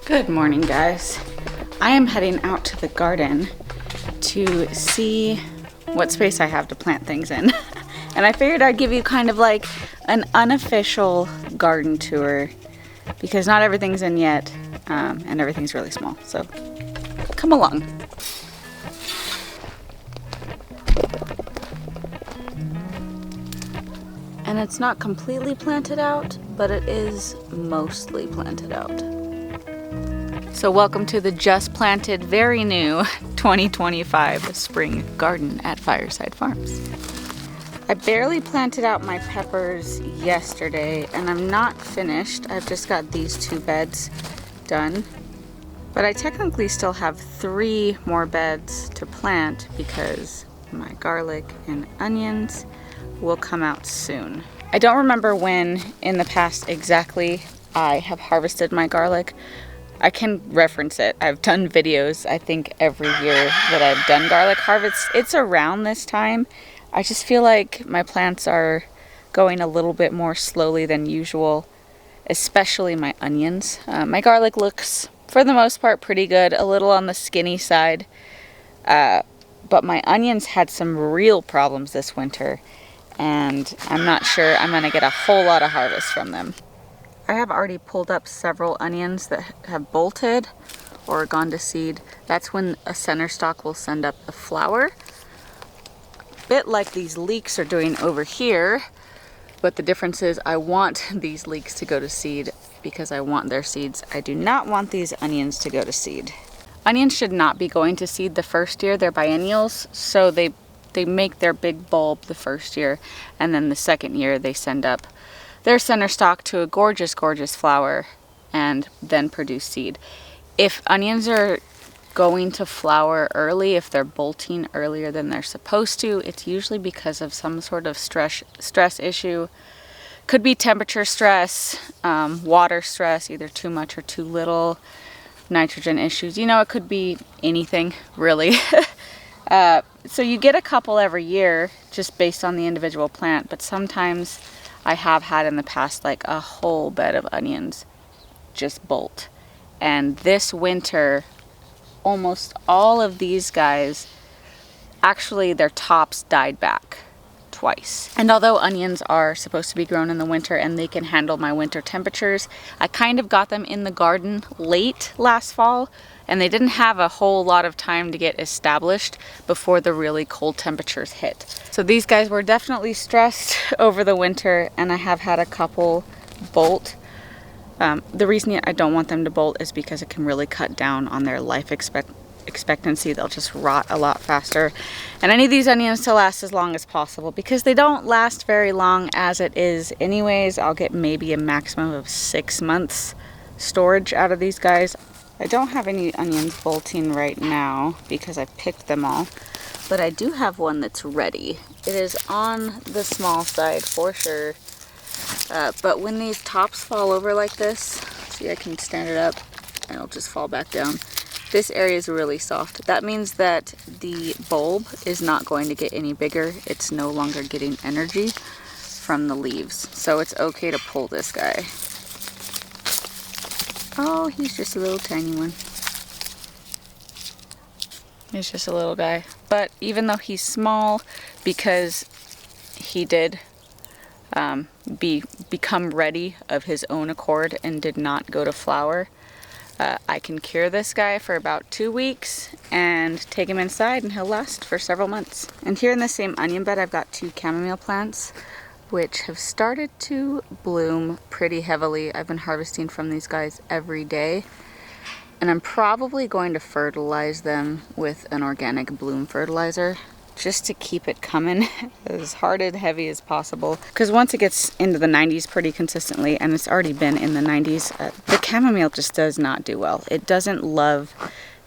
Good morning, guys. I am heading out to the garden to see what space I have to plant things in. And I figured I'd give you kind of like an unofficial garden tour because not everything's in yet and everything's really small. So come along. And it's not completely planted out, but it is mostly planted out. So welcome to the just planted, very new 2025 spring garden at Fireside Farms. I barely planted out my peppers yesterday and I'm not finished. I've just got these 2 beds done. But I technically still have 3 more beds to plant because my garlic and onions will come out soon. I don't remember when in the past exactly I have harvested my garlic. I can reference it. I've done videos, I think, every year that I've done garlic harvests. It's around this time. I just feel like my plants are going a little bit more slowly than usual, especially my onions. My garlic looks, for the most part, pretty good, a little on the skinny side. But my onions had some real problems this winter, and I'm not sure I'm gonna get a whole lot of harvest from them. I have already pulled up several onions that have bolted or gone to seed. That's when a center stalk will send up a flower. A bit like these leeks are doing over here, but the difference is I want these leeks to go to seed because I want their seeds. I do not want these onions to go to seed. Onions should not be going to seed the first year. They're biennials, so they make their big bulb the first year, and then the second year they send up their center stalk to a gorgeous, gorgeous flower and then produce seed. If onions are going to flower early, if they're bolting earlier than they're supposed to, it's usually because of some sort of stress issue. Could be temperature stress, water stress, either too much or too little, nitrogen issues. You know, it could be anything, really. So you get a couple every year just based on the individual plant, but sometimes I have had in the past like a whole bed of onions just bolt. And this winter, almost all of these guys, actually their tops died back twice. And although onions are supposed to be grown in the winter and they can handle my winter temperatures, I kind of got them in the garden late last fall and they didn't have a whole lot of time to get established before the really cold temperatures hit. So these guys were definitely stressed over the winter and I have had a couple bolt. The reason I don't want them to bolt is because it can really cut down on their life expectancy. They'll just rot a lot faster. And I need these onions to last as long as possible because they don't last very long as it is anyways. I'll get maybe a maximum of 6 months storage out of these guys. I don't have any onions bolting right now because I picked them all, but I do have one that's ready. It is on the small side for sure, but when these tops fall over like this, see, I can stand it up and it'll just fall back down. This area is really soft. That means that the bulb is not going to get any bigger. It's no longer getting energy from the leaves, so it's okay to pull this guy. Oh, he's just a little tiny one. He's just a little guy. But even though he's small, because he did become ready of his own accord and did not go to flower, I can cure this guy for about 2 weeks and take him inside and he'll last for several months. And here in the same onion bed, I've got 2 chamomile plants, which have started to bloom pretty heavily. I've been harvesting from these guys every day, and I'm probably going to fertilize them with an organic bloom fertilizer just to keep it coming as hard and heavy as possible. Because once it gets into the 90s pretty consistently, and it's already been in the 90s, the chamomile just does not do well. It doesn't love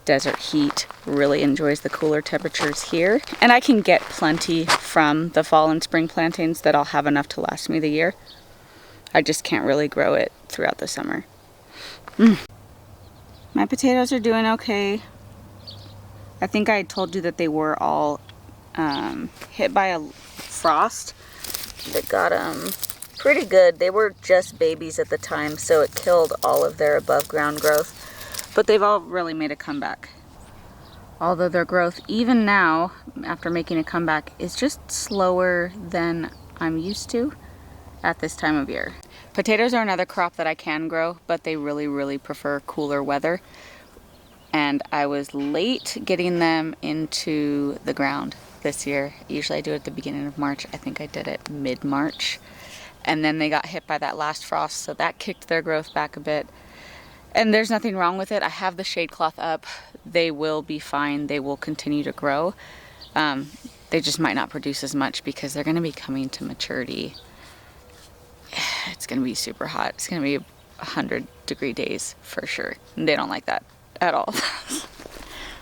desert heat, really enjoys the cooler temperatures here. And I can get plenty from the fall and spring plantings that I'll have enough to last me the year. I just can't really grow it throughout the summer. My potatoes are doing okay. I think I told you that they were all hit by a frost that got them pretty good. They were just babies at the time, so it killed all of their above ground growth. but they've all really made a comeback. Although their growth, even now, after making a comeback, is just slower than I'm used to at this time of year. Potatoes are another crop that I can grow, but they really prefer cooler weather. And I was late getting them into the ground this year. Usually I do it at the beginning of March. I think I did it mid-March. And then they got hit by that last frost, so that kicked their growth back a bit. And there's nothing wrong with it. I have the shade cloth up. They will be fine. They will continue to grow. They just might not produce as much because they're going to be coming to maturity. It's going to be super hot. It's going to be 100-degree days for sure. And they don't like that at all.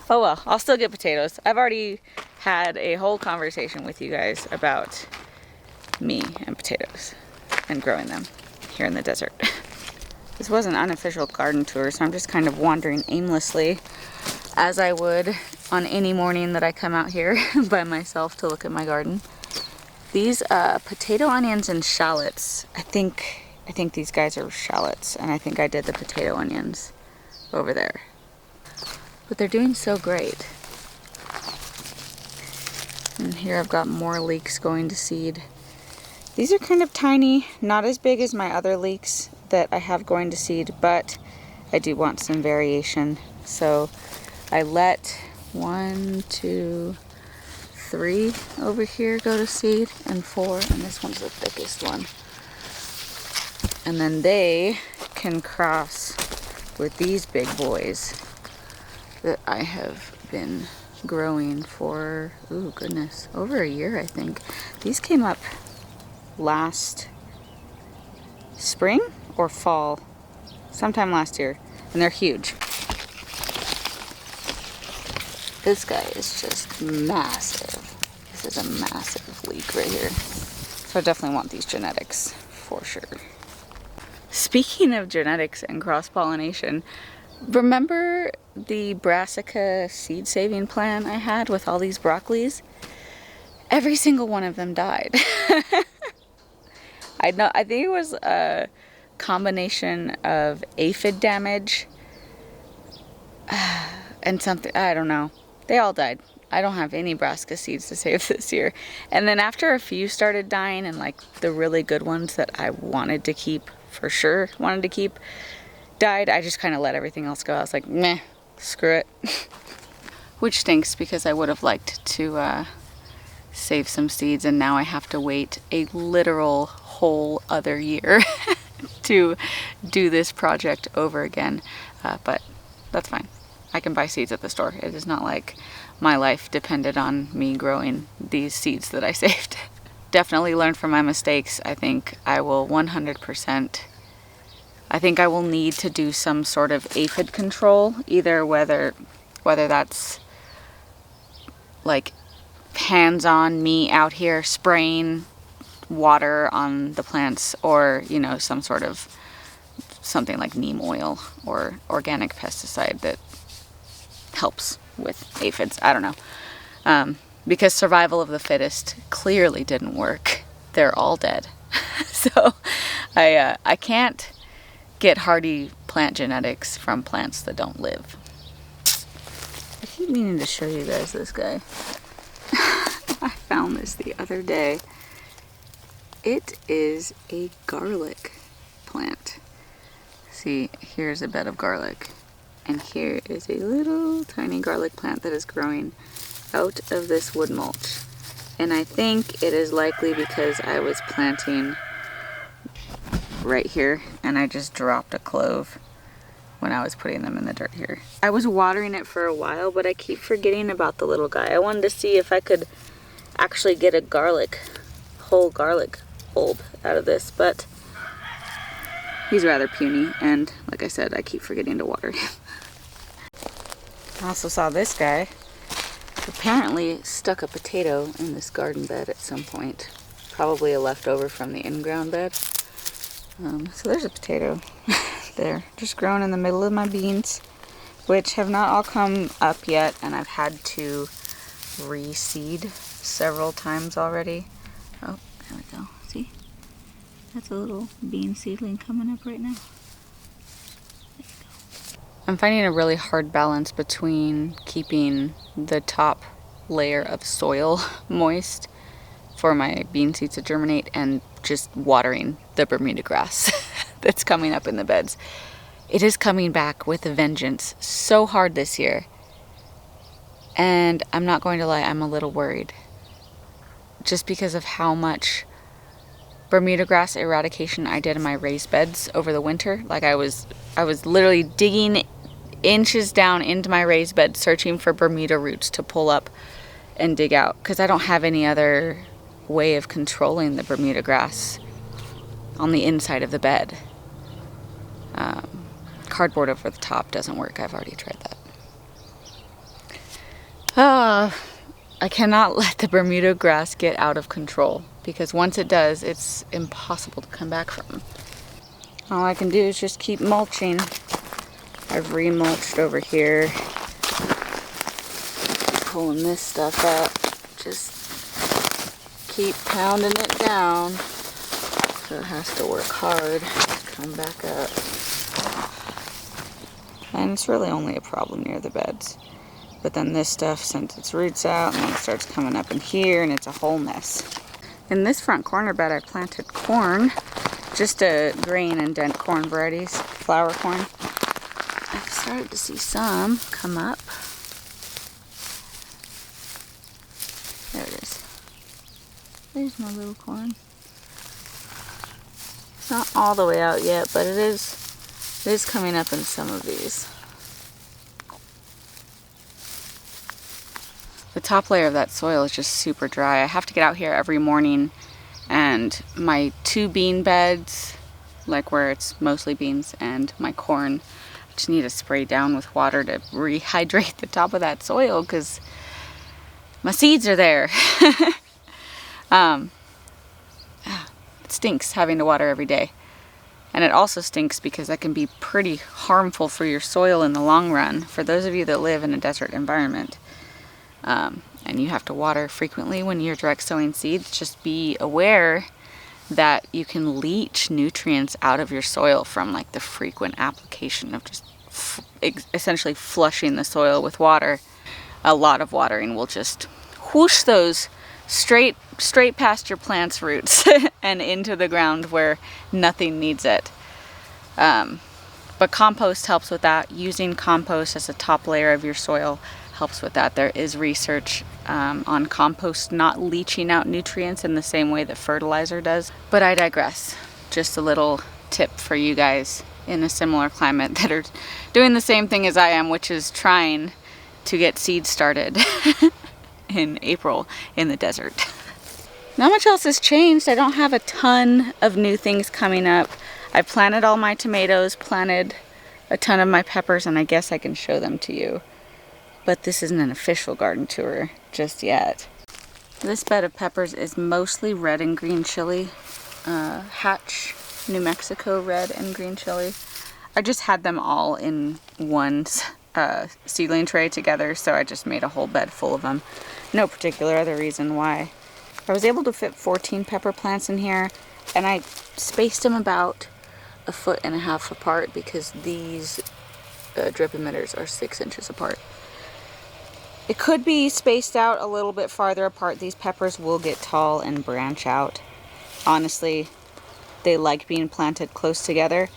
Oh well, I'll still get potatoes. I've already had a whole conversation with you guys about me and potatoes and growing them here in the desert. This was an unofficial garden tour, so I'm just kind of wandering aimlessly as I would on any morning that I come out here by myself to look at my garden. These potato, onions, and shallots, I think these guys are shallots, and I think I did the potato onions over there. But they're doing so great. And here I've got more leeks going to seed. These are kind of tiny, not as big as my other leeks that I have going to seed, but I do want some variation. So I let 1, 2, 3 over here go to seed, and 4, and this one's the thickest one. And then they can cross with these big boys that I have been growing for, ooh goodness, over a year I think. These came up last spring or fall, sometime last year, and they're huge. This guy is just massive. This is a massive leek right here. So I definitely want these genetics for sure. Speaking of genetics and cross-pollination, remember the brassica seed saving plan I had with all these broccolis? Every single one of them died. I think it was a combination of aphid damage and something, I don't know. They all died. I don't have any brassica seeds to save this year. And then after a few started dying, and like the really good ones that I wanted to keep, for sure wanted to keep, died, I just kind of let everything else go. I was like, meh, screw it. Which stinks because I would have liked to save some seeds, and now I have to wait a literal whole other year to do this project over again. But that's fine. I can buy seeds at the store. It is not like my life depended on me growing these seeds that I saved. Definitely learned from my mistakes. I think I will 100%. I think I will need to do some sort of aphid control, either whether that's like hands-on me out here spraying water on the plants, or you know, some sort of something like neem oil or organic pesticide that helps with aphids. I don't know. Because survival of the fittest clearly didn't work. They're all dead. So I can't get hardy plant genetics from plants that don't live. I keep meaning to show you guys this guy. I found this the other day. It is a garlic plant. See, here's a bed of garlic. And here is a little tiny garlic plant that is growing out of this wood mulch. And I think it is likely because I was planting right here and I just dropped a clove when I was putting them in the dirt here. I was watering it for a while, but I keep forgetting about the little guy. I wanted to see if I could actually get a whole garlic bulb out of this, but he's rather puny, and like I said, I keep forgetting to water him. I also saw this guy apparently stuck a potato in this garden bed at some point. Probably a leftover from the in-ground bed. So there's a potato there, just growing in the middle of my beans, which have not all come up yet, and I've had to reseed several times already. Oh, there we go. See? That's a little bean seedling coming up right now. There you go. I'm finding a really hard balance between keeping the top layer of soil moist for my bean seeds to germinate and just watering the Bermuda grass that's coming up in the beds. It is coming back with a vengeance so hard this year. And I'm not going to lie, I'm a little worried. Just because of how much Bermuda grass eradication I did in my raised beds over the winter. Like I was literally digging inches down into my raised bed searching for Bermuda roots to pull up and dig out, because I don't have any other way of controlling the Bermuda grass on the inside of the bed. Cardboard over the top doesn't work. I've already tried that. I cannot let the Bermuda grass get out of control, because once it does, it's impossible to come back from. All I can do is just keep mulching. I've remulched over here, pulling this stuff up, just keep pounding it down so it has to work hard to come back up. And it's really only a problem near the beds. But then this stuff sends its roots out and then it starts coming up in here and it's a whole mess. In this front corner bed I planted corn, just a grain and dent corn varieties, flour corn. I've started to see some come up. There it is. There's my little corn. It's not all the way out yet, but it is coming up in some of these. The top layer of that soil is just super dry. I have to get out here every morning, and my 2 bean beds, like where it's mostly beans, and my corn, I just need to spray down with water to rehydrate the top of that soil because my seeds are there. It stinks having to water every day. And it also stinks because that can be pretty harmful for your soil in the long run. For those of you that live in a desert environment, and you have to water frequently when you're direct sowing seeds, just be aware that you can leach nutrients out of your soil from like the frequent application of just essentially flushing the soil with water. A lot of watering will just whoosh those straight past your plant's roots and into the ground where nothing needs it. But compost helps with that. Using compost as a top layer of your soil helps with that. There is research on compost not leaching out nutrients in the same way that fertilizer does. But I digress. Just a little tip for you guys in a similar climate that are doing the same thing as I am, which is trying to get seeds started in April in the desert. Not much else has changed. I don't have a ton of new things coming up. I planted all my tomatoes, planted a ton of my peppers, and I guess I can show them to you. But this isn't an official garden tour just yet. This bed of peppers is mostly red and green chili. Hatch, New Mexico red and green chili. I just had them all in one seedling tray together, so I just made a whole bed full of them. No particular other reason why. I was able to fit 14 pepper plants in here, and I spaced them about 1.5 feet apart because these drip emitters are 6 inches apart. It could be spaced out a little bit farther apart. These peppers will get tall and branch out. Honestly, they like being planted close together,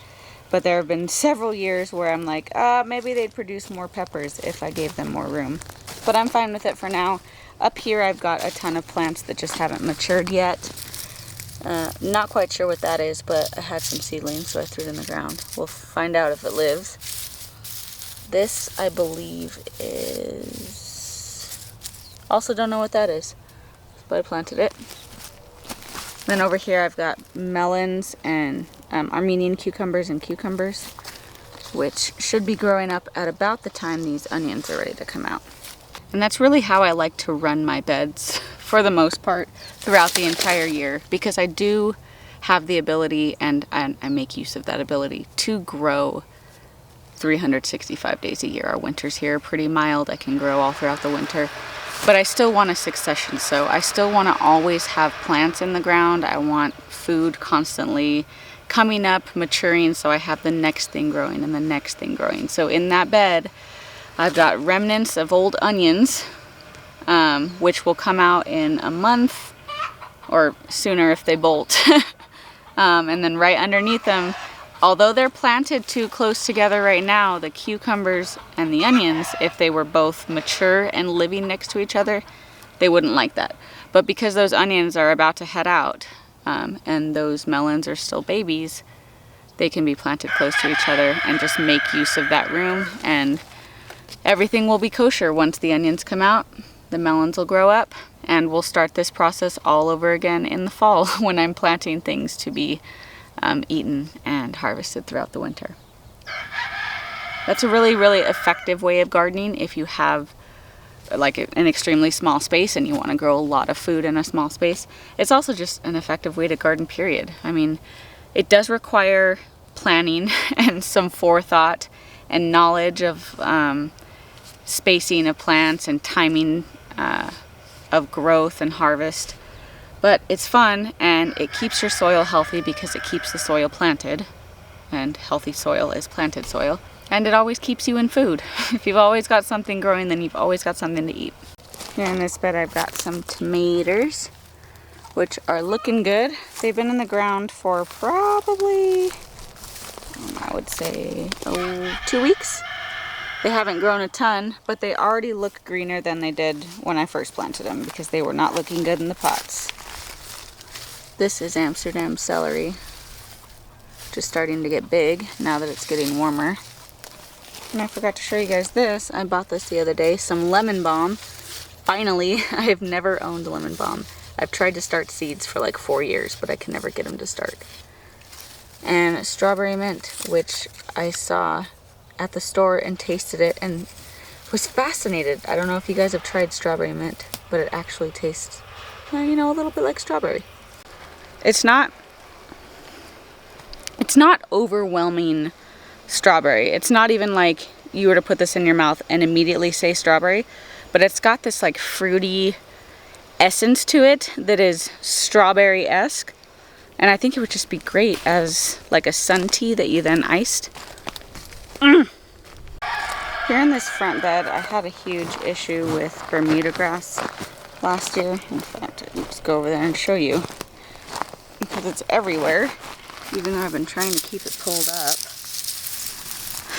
but there have been several years where I'm like, maybe they'd produce more peppers if I gave them more room. But I'm fine with it for now. Up here I've got a ton of plants that just haven't matured yet. Not quite sure what that is, but I had some seedlings, so I threw it in the ground. We'll find out if it lives. This, I believe, is... Also don't know what that is, but I planted it. Then over here I've got melons and Armenian cucumbers and cucumbers, which should be growing up at about the time these onions are ready to come out. And that's really how I like to run my beds for the most part throughout the entire year, because I do have the ability, and I make use of that ability, to grow 365 days a year. Our winters here are pretty mild. I can grow all throughout the winter. But I still want a succession, so I still want to always have plants in the ground. I want food constantly coming up, maturing, so I have the next thing growing and the next thing growing. So in that bed, I've got remnants of old onions, which will come out in a month or sooner if they bolt. And then right underneath them, although they're planted too close together right now, the cucumbers and the onions, if they were both mature and living next to each other, they wouldn't like that. But because those onions are about to head out, and those melons are still babies, they can be planted close to each other and just make use of that room, and everything will be kosher once the onions come out. The melons will grow up, and we'll start this process all over again in the fall when I'm planting things to be eaten and harvested throughout the winter. That's a really, really effective way of gardening if you have like an extremely small space and you want to grow a lot of food in a small space. It's also just an effective way to garden, period. I mean, it does require planning and some forethought and knowledge of spacing of plants and timing of growth and harvest. But it's fun, and it keeps your soil healthy because it keeps the soil planted, and healthy soil is planted soil. And it always keeps you in food. If you've always got something growing, then you've always got something to eat. Here in this bed, I've got some tomatoes, which are looking good. They've been in the ground for probably, I would say, 2 weeks. They haven't grown a ton, but they already look greener than they did when I first planted them because they were not looking good in the pots. This is Amsterdam celery, just starting to get big now that it's getting warmer. And I forgot to show you guys this. I bought this the other day, some lemon balm. Finally, I have never owned lemon balm. I've tried to start seeds for like 4 years, but I can never get them to start. And strawberry mint, which I saw at the store and tasted it and was fascinated. I don't know if you guys have tried strawberry mint, but it actually tastes, you know, a little bit like strawberry. It's not overwhelming strawberry. It's not even like you were to put this in your mouth and immediately say strawberry, but it's got this like fruity essence to it that is strawberry-esque, and I think it would just be great as like a sun tea that you then iced. Here in this front bed, I had a huge issue with Bermuda grass last year. In fact, I'll just go over there and show you because it's everywhere, even though I've been trying to keep it pulled up.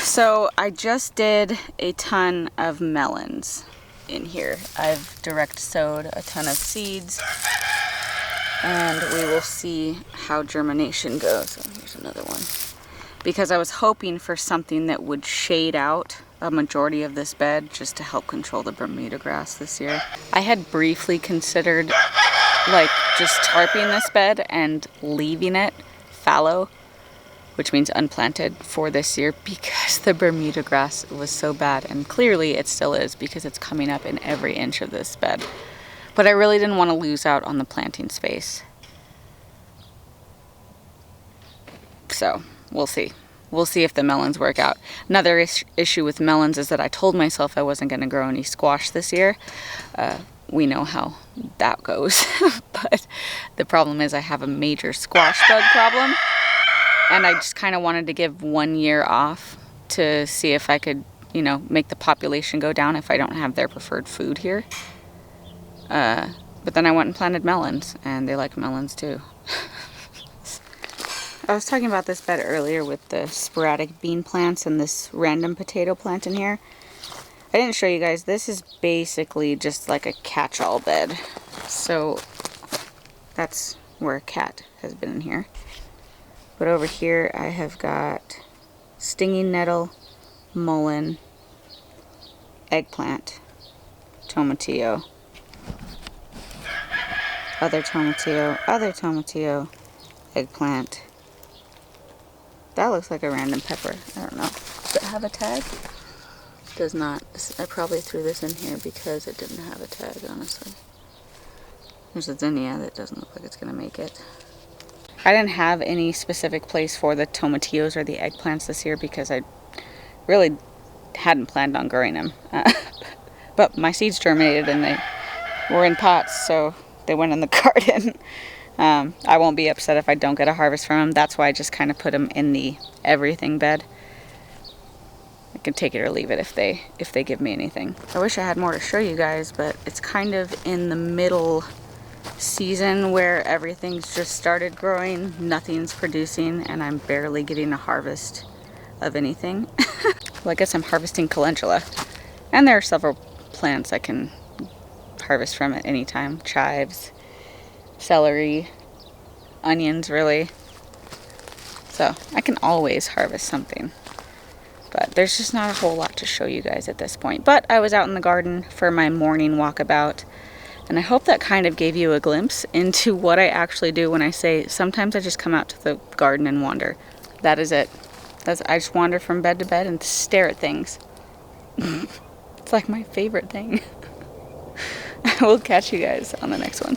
So I just did a ton of melons in here. I've direct sowed a ton of seeds, and we will see how germination goes. Oh, here's another one. Because I was hoping for something that would shade out a majority of this bed just to help control the Bermuda grass this year. I had briefly considered like just tarping this bed and leaving it fallow, which means unplanted, for this year because the Bermuda grass was so bad, and clearly it still is because it's coming up in every inch of this bed. But I really didn't want to lose out on the planting space. So we'll see. We'll see if the melons work out. Another issue with melons is that I told myself I wasn't going to grow any squash this year. We know how that goes. But the problem is I have a major squash bug problem. And I just kind of wanted to give 1 year off to see if I could, you know, make the population go down if I don't have their preferred food here. But then I went and planted melons, and they like melons too. I was talking about this bed earlier with the sporadic bean plants and this random potato plant in here. I didn't show you guys. This is basically just like a catch-all bed. So that's where a cat has been in here. But over here I have got stinging nettle, mullein, eggplant, tomatillo, other tomatillo, eggplant. That looks like a random pepper. I don't know. Does it have a tag? It does not. I probably threw this in here because it didn't have a tag, honestly. There's a zinnia that doesn't look like it's going to make it. I didn't have any specific place for the tomatillos or the eggplants this year because I really hadn't planned on growing them. But my seeds germinated and they were in pots, so they went in the garden. I won't be upset if I don't get a harvest from them. That's why I just kind of put them in the everything bed. I can take it or leave it if they give me anything. I wish I had more to show you guys, but it's kind of in the middle season where everything's just started growing, nothing's producing, and I'm barely getting a harvest of anything. Well, I guess I'm harvesting calendula, and there are several plants I can harvest from at any time. Chives, celery, onions, really. So I can always harvest something. But there's just not a whole lot to show you guys at this point. But I was out in the garden for my morning walkabout, and I hope that kind of gave you a glimpse into what I actually do when I say sometimes I just come out to the garden and wander. That is it. I just wander from bed to bed and stare at things. It's like my favorite thing. I will catch you guys on the next one.